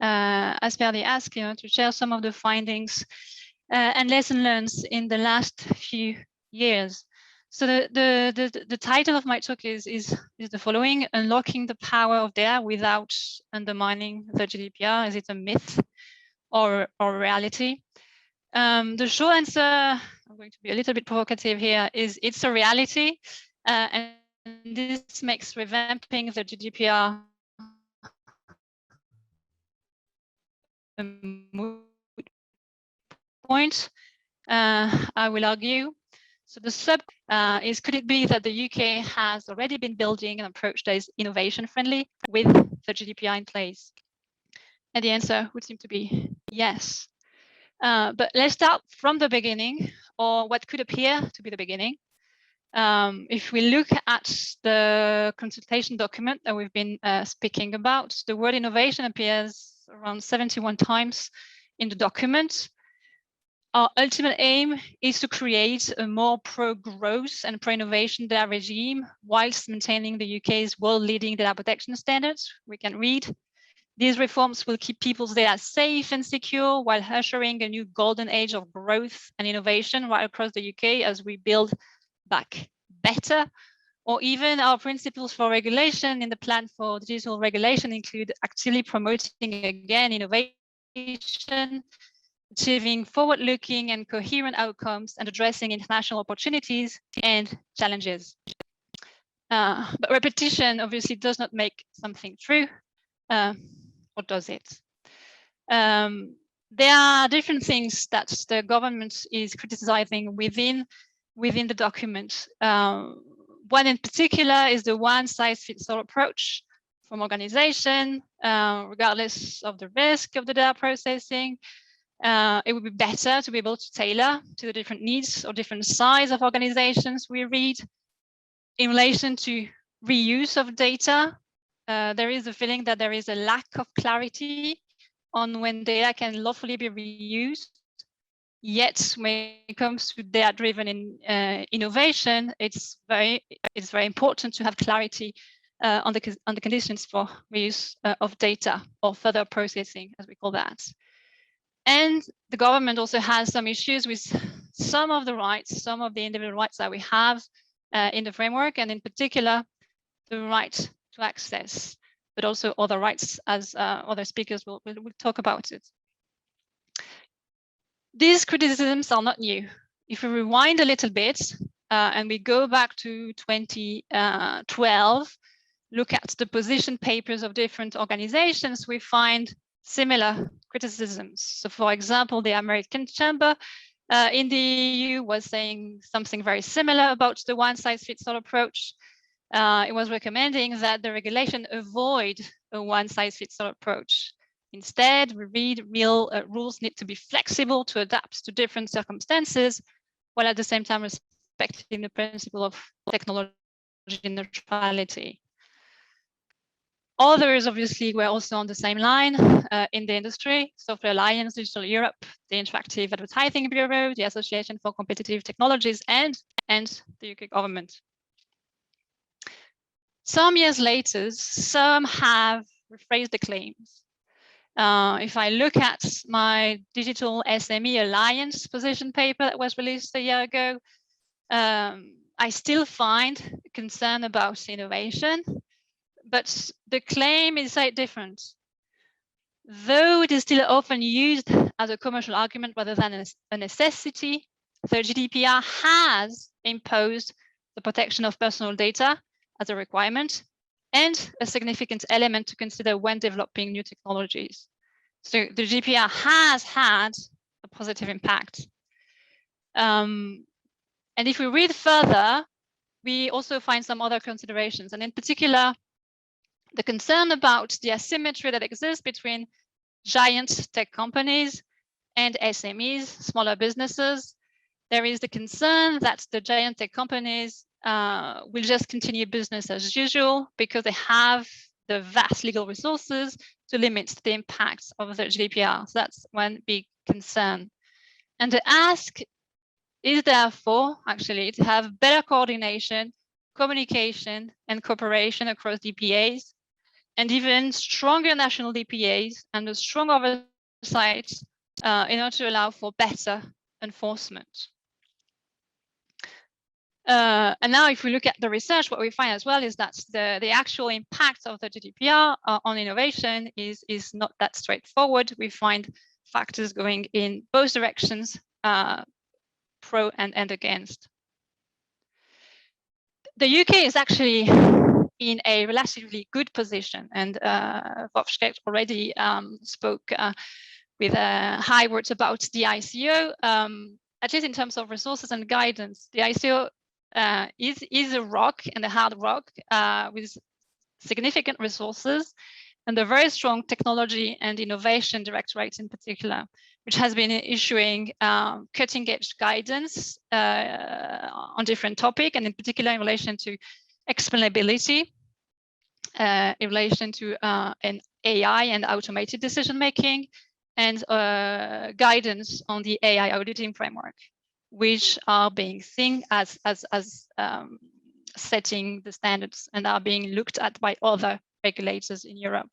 as per the ask, to share some of the findings and lessons learned in the last few years. So the title of my talk is the following: Unlocking the Power of Data Without Undermining the GDPR. Is it a myth or reality? The short answer, I'm going to be a little bit provocative here, is it's a reality. And this makes revamping the GDPR a moot point, I will argue. So the sub is, could it be that the UK has already been building an approach that is innovation friendly with the GDPR in place? And the answer would seem to be yes. But let's start from the beginning, or what could appear to be the beginning. If we look at the consultation document that we've been speaking about, the word innovation appears around 71 times in the document. Our ultimate aim is to create a more pro-growth and pro-innovation data regime whilst maintaining the UK's world-leading data protection standards. We can read, these reforms will keep people's data safe and secure while ushering a new golden age of growth and innovation right across the UK as we build back better. Or even our principles for regulation in the plan for digital regulation include actively promoting again innovation, achieving forward-looking and coherent outcomes, and addressing international opportunities and challenges. But repetition obviously does not make something true, or does it? There are different things that the government is criticizing within the document. One in particular is the one-size-fits-all approach from organization, regardless of the risk of the data processing. It would be better to be able to tailor to the different needs or different size of organizations we read. In relation to reuse of data, there is a feeling that there is a lack of clarity on when data can lawfully be reused. Yet, when it comes to data-driven innovation, it's very important to have clarity on the conditions for reuse of data or further processing, as we call that. And the government also has some issues with some of the rights, some of the individual rights that we have in the framework, and in particular, the right to access, but also other rights, as other speakers will talk about it. These criticisms are not new. If we rewind a little bit and we go back to 2012, look at the position papers of different organizations, we find similar criticisms. So for example, the American Chamber in the EU was saying something very similar about the one-size-fits-all approach. It was recommending that the regulation avoid a one-size-fits-all approach. Instead, we read rules need to be flexible to adapt to different circumstances, while at the same time respecting the principle of technology neutrality. Others obviously were also on the same line in the industry: Software Alliance, Digital Europe, the Interactive Advertising Bureau, the Association for Competitive Technologies, and the UK government. Some years later, some have rephrased the claims. If I look at my Digital SME Alliance position paper that was released a year ago, I still find concern about innovation, but the claim is slightly different. Though it is still often used as a commercial argument rather than a necessity, the GDPR has imposed the protection of personal data as a requirement and a significant element to consider when developing new technologies. So the GDPR has had a positive impact. And if we read further, we also find some other considerations, and in particular, the concern about the asymmetry that exists between giant tech companies and SMEs, smaller businesses. There is the concern that the giant tech companies will just continue business as usual because they have the vast legal resources to limit the impact of the GDPR. So that's one big concern. And the ask is therefore actually to have better coordination, communication, and cooperation across DPAs, and even stronger national DPAs and a strong oversight in order to allow for better enforcement. And now if we look at the research, what we find as well is that the actual impact of the GDPR on innovation is not that straightforward. We find factors going in both directions, pro and against. The UK is actually in a relatively good position, and Wolfgang already spoke with high words about the ICO. At least in terms of resources and guidance, the ICO is a rock and a hard rock with significant resources and a very strong technology and innovation directorate in particular, which has been issuing cutting edge guidance on different topics, and in particular in relation to explainability, in relation to an AI and automated decision making, and guidance on the AI auditing framework, which are being seen as setting the standards and are being looked at by other regulators in Europe.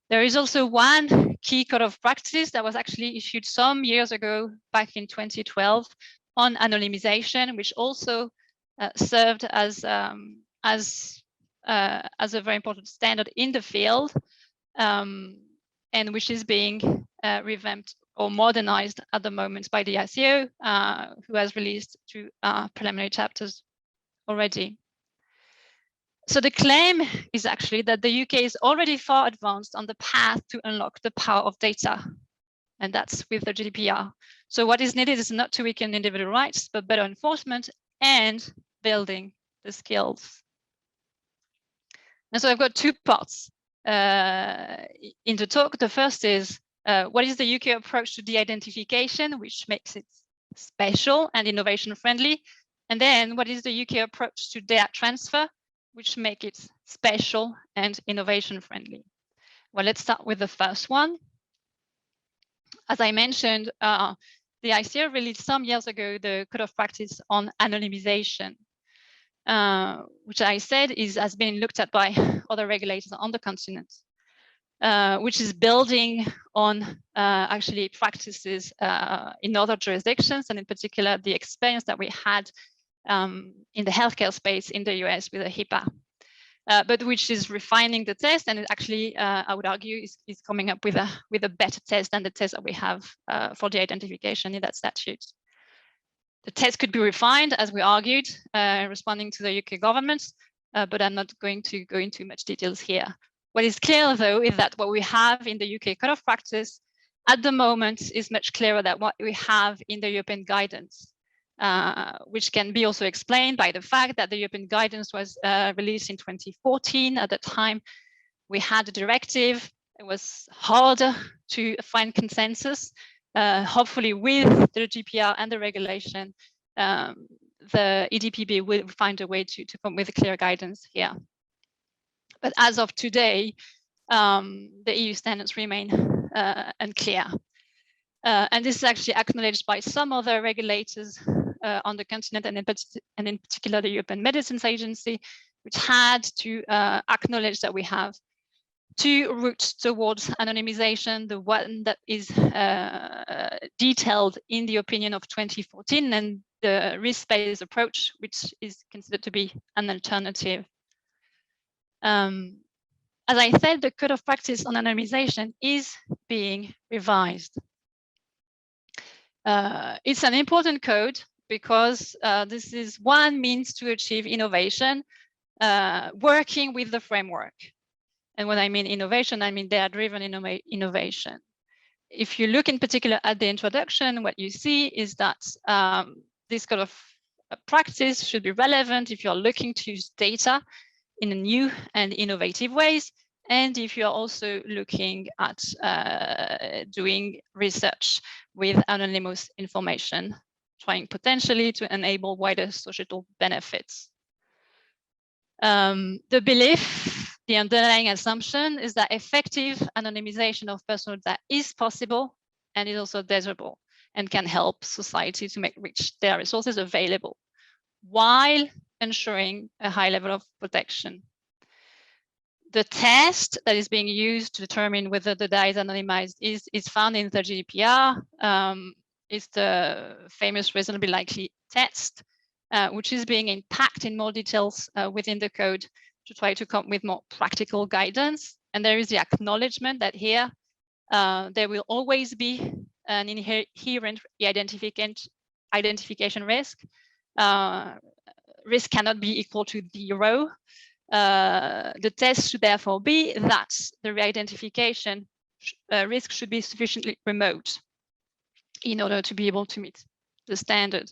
There is also one key code of practice that was actually issued some years ago, back in 2012, on anonymization, which also served as a very important standard in the field, and which is being revamped or modernized at the moment by the ICO, who has released 2 preliminary chapters already. So the claim is actually that the UK is already far advanced on the path to unlock the power of data, and that's with the GDPR. So what is needed is not to weaken individual rights, but better enforcement and building the skills. And so I've got 2 parts in the talk. The first is what is the UK approach to de-identification, which makes it special and innovation friendly? And then what is the UK approach to data transfer, which make it special and innovation friendly? Well, let's start with the first one. As I mentioned, the ICO released some years ago the code of practice on anonymization, which I said has been looked at by other regulators on the continent, which is building on actually practices in other jurisdictions, and in particular the experience that we had in the healthcare space in the US with a HIPAA, but which is refining the test, and it actually, I would argue, is coming up with a better test than the test that we have for the identification in that statute. The test could be refined, as we argued, responding to the UK government, but I'm not going to go into much details here. What is clear, though, is that what we have in the UK code of practice at the moment is much clearer than what we have in the European guidance. Which can be also explained by the fact that the European guidance was released in 2014. At the time, we had a directive. It was harder to find consensus. Hopefully, with the GDPR and the regulation, the EDPB will find a way to come with a clear guidance here. But as of today, the EU standards remain unclear. And this is actually acknowledged by some other regulators on the continent, and in particular the European Medicines Agency, which had to acknowledge that we have 2 routes towards anonymization, the one that is detailed in the opinion of 2014, and the risk-based approach, which is considered to be an alternative. As I said, the code of practice on anonymization is being revised. It's an important code because this is one means to achieve innovation, working with the framework. And when I mean innovation, I mean data-driven innovation. If you look in particular at the introduction, what you see is that this kind of practice should be relevant if you're looking to use data in new and innovative ways, and if you're also looking at doing research with anonymous information, trying potentially to enable wider societal benefits. The belief, the underlying assumption is that effective anonymization of personal data is possible and is also desirable and can help society to make their resources available while ensuring a high level of protection. The test that is being used to determine whether the data is anonymized is found in the GDPR. It's the famous reasonably likely test, which is being unpacked in more details within the code to try to come with more practical guidance. And there is the acknowledgement that here there will always be an inherent identification risk. Risk cannot be equal to 0. The test should therefore be that the re-identification risk should be sufficiently remote in order to be able to meet the standard.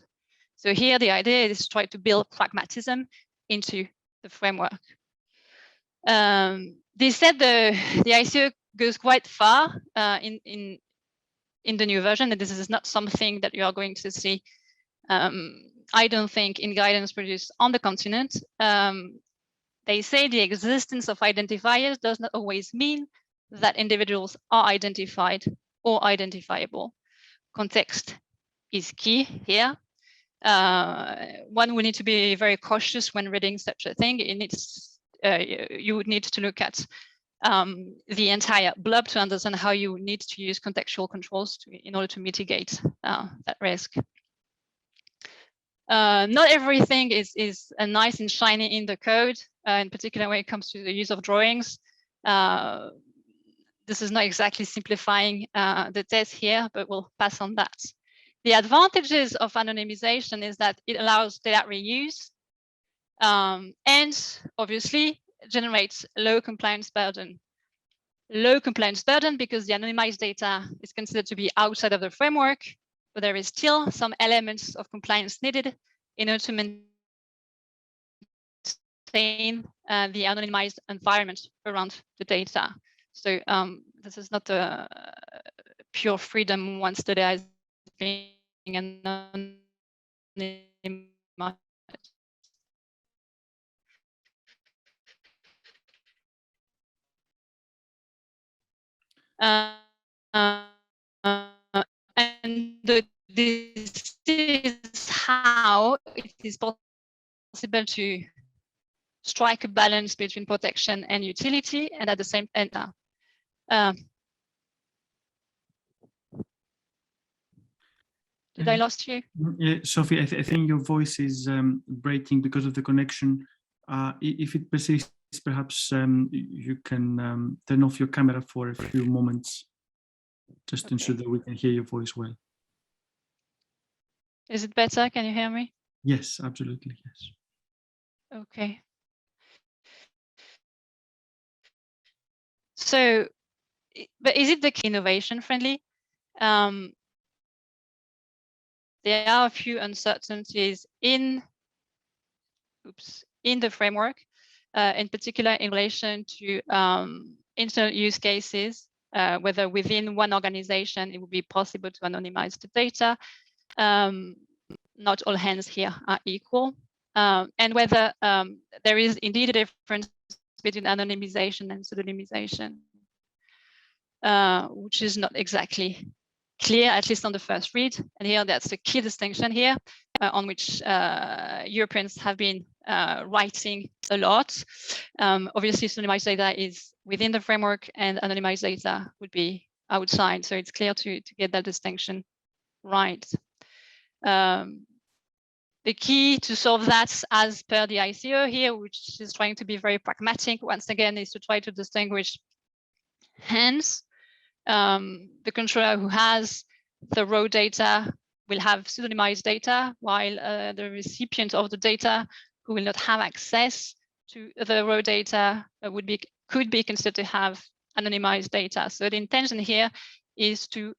So here the idea is to try to build pragmatism into the framework. They said the ICO goes quite far in the new version, and this is not something that you are going to see, I don't think, in guidance produced on the continent. They say the existence of identifiers does not always mean that individuals are identified or identifiable. Context is key here. One will need to be very cautious when reading such a thing. It needs, you would need to look at the entire blob to understand how you need to use contextual controls in order to mitigate that risk. Not everything is nice and shiny in the code, in particular when it comes to the use of drawings. This is not exactly simplifying the test here, but we'll pass on that. The advantages of anonymization is that it allows data reuse and obviously generates low compliance burden. Low compliance burden because the anonymized data is considered to be outside of the framework, but there is still some elements of compliance needed in order to maintain the anonymized environment around the data. So this is not a pure freedom once the data is being anonymized. And this is how it is possible to strike a balance between protection and utility, and at the same time, did I lost you? Yeah, Sophie, I think your voice is breaking because of the connection. If it persists, perhaps you can turn off your camera for a few moments, just to ensure that we can hear your voice well. Is it better? Can you hear me? Yes, absolutely, yes. Okay. So, but is it the innovation friendly? There are a few uncertainties in the framework, in particular in relation to internal use cases, whether within one organization it would be possible to anonymize the data. Not all hands here are equal, and whether there is indeed a difference between anonymization and pseudonymization, which is not exactly clear, at least on the first read. And here, that's the key distinction here, on which Europeans have been writing a lot. Obviously, pseudonymized data is within the framework, and anonymized data would be outside. So it's clear to get that distinction right. The key to solve that, as per the ICO here, which is trying to be very pragmatic, once again, is to try to distinguish hands. The controller who has the raw data will have pseudonymized data, while the recipient of the data who will not have access to the raw data could be considered to have anonymized data. So the intention here is to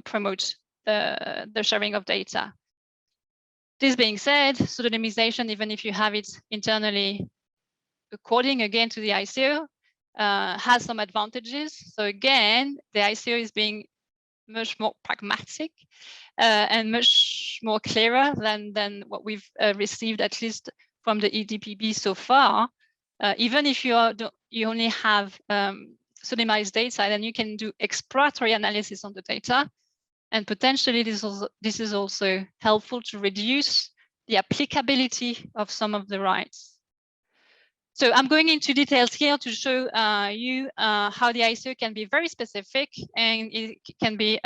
promote the sharing of data. This being said, pseudonymization, even if you have it internally, according again to the ICO, has some advantages. So again, the ICO is being much more pragmatic and much more clearer than what we've received, at least from the EDPB so far. Even if you only have pseudonymized data, then you can do exploratory analysis on the data. And potentially this is also helpful to reduce the applicability of some of the rights. So I'm going into details here to show you how the ISO can be very specific and it can be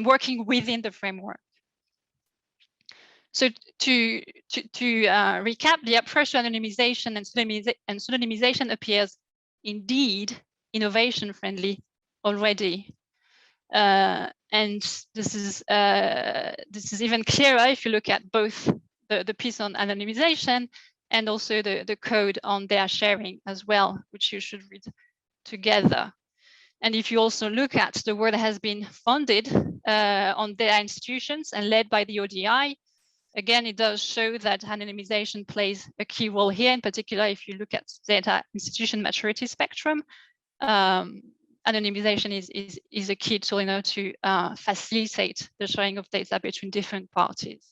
working within the framework. So to recap, the approach to anonymization and pseudonymization appears indeed innovation friendly already. And this is even clearer if you look at both the piece on anonymization and also the code on data sharing as well, which you should read together. And if you also look at the work that has been funded on data institutions and led by the ODI, again, it does show that anonymization plays a key role here. In particular, if you look at data institution maturity spectrum, anonymization is a key tool in order to facilitate the sharing of data between different parties.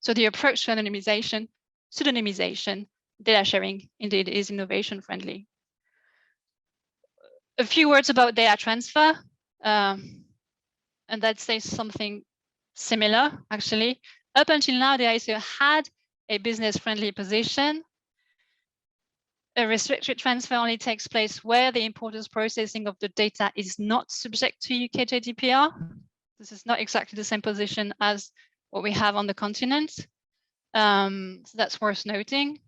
So the approach to anonymization, pseudonymization, data sharing indeed is innovation friendly. A few words about data transfer, and that says something similar actually. Up until now, the ISO had a business friendly position. A restricted transfer only takes place where the importer's processing of the data is not subject to UK GDPR. This is not exactly the same position as what we have on the continent. So that's worth noting.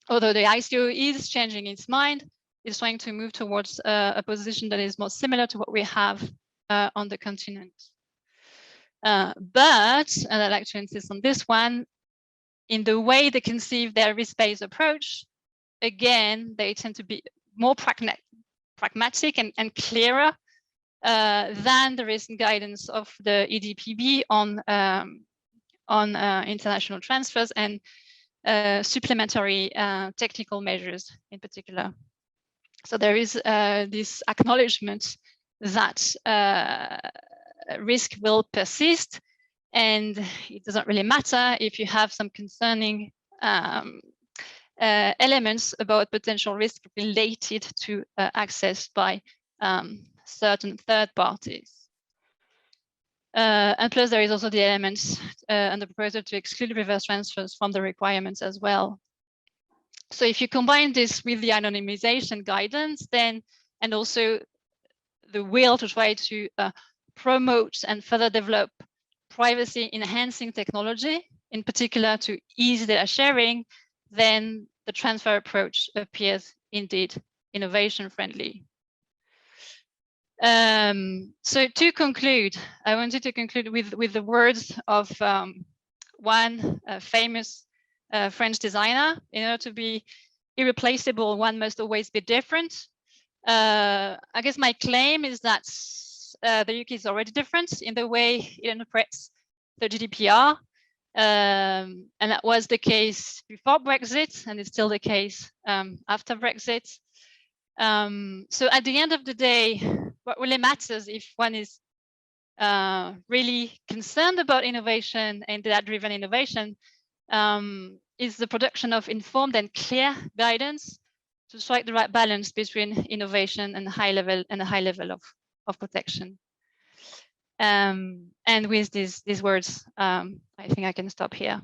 Although the ICO is changing its mind, it's trying to move towards a position that is more similar to what we have on the continent. But, and I'd like to insist on this one, in the way they conceive their risk-based approach, again, they tend to be more pragmatic and clearer than the recent guidance of the EDPB on international transfers and supplementary technical measures in particular. So there is this acknowledgement that risk will persist, and it doesn't really matter if you have some concerning elements about potential risk related to access by certain third parties. And plus there is also the elements and the proposal to exclude reverse transfers from the requirements as well. So if you combine this with the anonymization guidance, then, and also the will to try to promote and further develop privacy enhancing technology, in particular to ease data sharing, then the transfer approach appears indeed innovation friendly. So to conclude, I wanted to conclude with the words of one famous French designer. In order to be irreplaceable, one must always be different. I guess my claim is that the UK is already different in the way it interprets the GDPR. And that was the case before Brexit, and it's still the case after Brexit. So at the end of the day, what really matters if one is really concerned about innovation and data-driven innovation is the production of informed and clear guidance to strike the right balance between innovation and a high level of protection. And with these words, I think I can stop here.